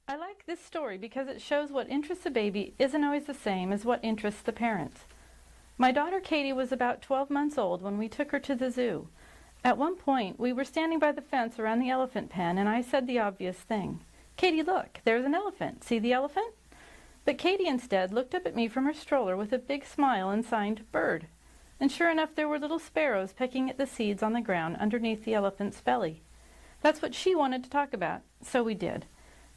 I like this story because it shows what interests a baby isn't always the same as what interests the parents. My daughter Katie was about 12 months old when we took her to the zoo. At one point, we were standing by the fence around the elephant pen, and I said the obvious thing. "Katie, look, there's an elephant. See the elephant?" But Katie instead looked up at me from her stroller with a big smile and signed "bird." And sure enough, there were little sparrows pecking at the seeds on the ground underneath the elephant's belly. That's what she wanted to talk about, so we did.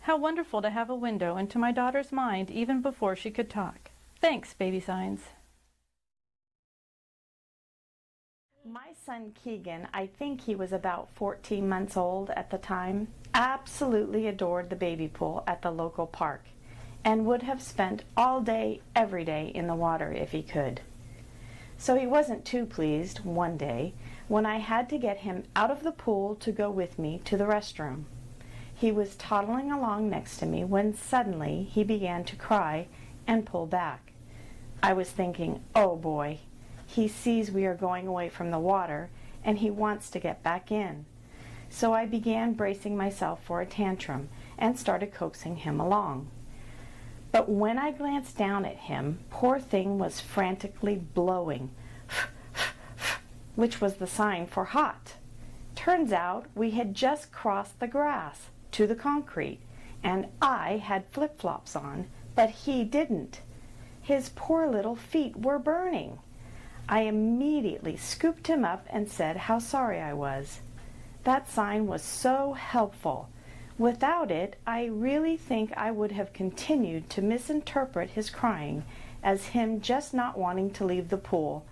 How wonderful to have a window into my daughter's mind even before she could talk. Thanks, Baby Signs. My son Keegan, I think he was about 14 months old at the time, absolutely adored the baby pool at the local park and would have spent all day, every day in the water if he could. So he wasn't too pleased one day when I had to get him out of the pool to go with me to the restroom. He was toddling along next to me when suddenly he began to cry and pull back. I was thinking, oh boy, he sees we are going away from the water and he wants to get back in. So I began bracing myself for a tantrum and started coaxing him along. But when I glanced down at him, poor thing was frantically blowing, which was the sign for hot. Turns out we had just crossed the grass to the concrete, and I had flip-flops on, but he didn't. His poor little feet were burning. I immediately scooped him up and said how sorry I was. That sign was so helpful. Without it, I really think I would have continued to misinterpret his crying as him just not wanting to leave the pool,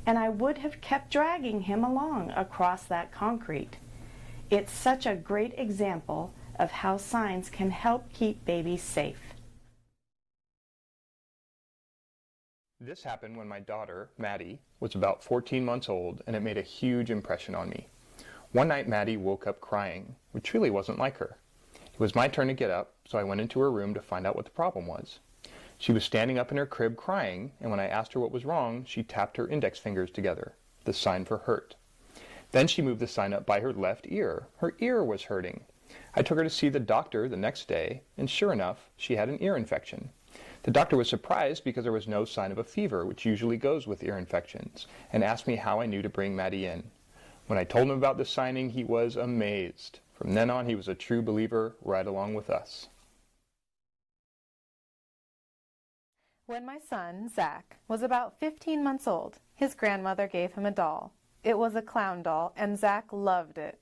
and I would have kept dragging him along across that concrete. It's such a great example of how signs can help keep babies safe. This happened when my daughter, Maddie, was about 14 months old, and it made a huge impression on me. One night Maddie woke up crying, which really wasn't like her. It was my turn to get up, so I went into her room to find out what the problem was. She was standing up in her crib crying, and when I asked her what was wrong, she tapped her index fingers together, the sign for hurt. Then she moved the sign up by her left ear. Her ear was hurting. I took her to see the doctor the next day, and sure enough, she had an ear infection. The doctor was surprised because there was no sign of a fever, which usually goes with ear infections, and asked me how I knew to bring Maddie in. When I told him about the signing, he was amazed. From then on, he was a true believer right along with us. When my son, Zach, was about 15 months old, his grandmother gave him a doll. It was a clown doll, and Zach loved it.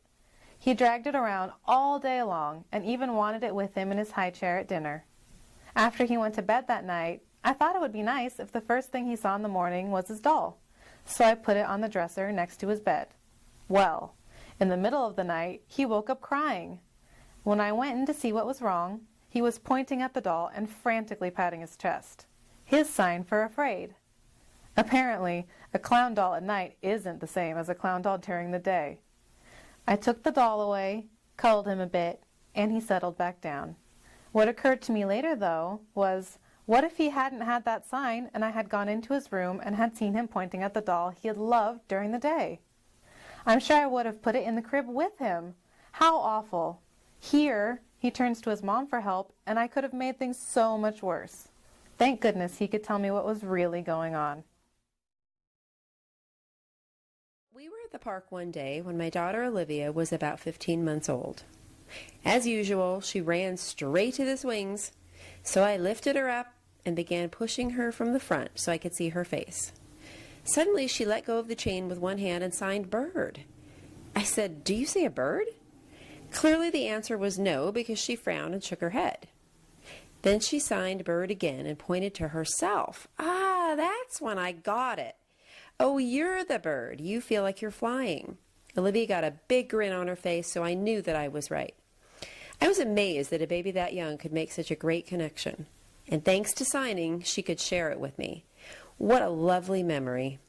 He dragged it around all day long and even wanted it with him in his high chair at dinner. After he went to bed that night, I thought it would be nice if the first thing he saw in the morning was his doll. So I put it on the dresser next to his bed. Well, in the middle of the night, he woke up crying. When I went in to see what was wrong, he was pointing at the doll and frantically patting his chest. His sign for afraid. Apparently, a clown doll at night isn't the same as a clown doll during the day. I took the doll away, cuddled him a bit, and he settled back down. What occurred to me later, though, was, what if he hadn't had that sign and I had gone into his room and had seen him pointing at the doll he had loved during the day? I'm sure I would have put it in the crib with him. How awful. Here, he turns to his mom for help, and I could have made things so much worse. Thank goodness he could tell me what was really going on. We were at the park one day when my daughter Olivia was about 15 months old. As usual, she ran straight to the swings, so I lifted her up and began pushing her from the front so I could see her face. Suddenly, she let go of the chain with one hand and signed bird. I said, "Do you see a bird?" Clearly the answer was no, because she frowned and shook her head. Then she signed bird again and pointed to herself. Ah, that's when I got it. Oh, you're the bird. You feel like you're flying. Olivia got a big grin on her face, so I knew that I was right. I was amazed that a baby that young could make such a great connection. And thanks to signing, she could share it with me. What a lovely memory.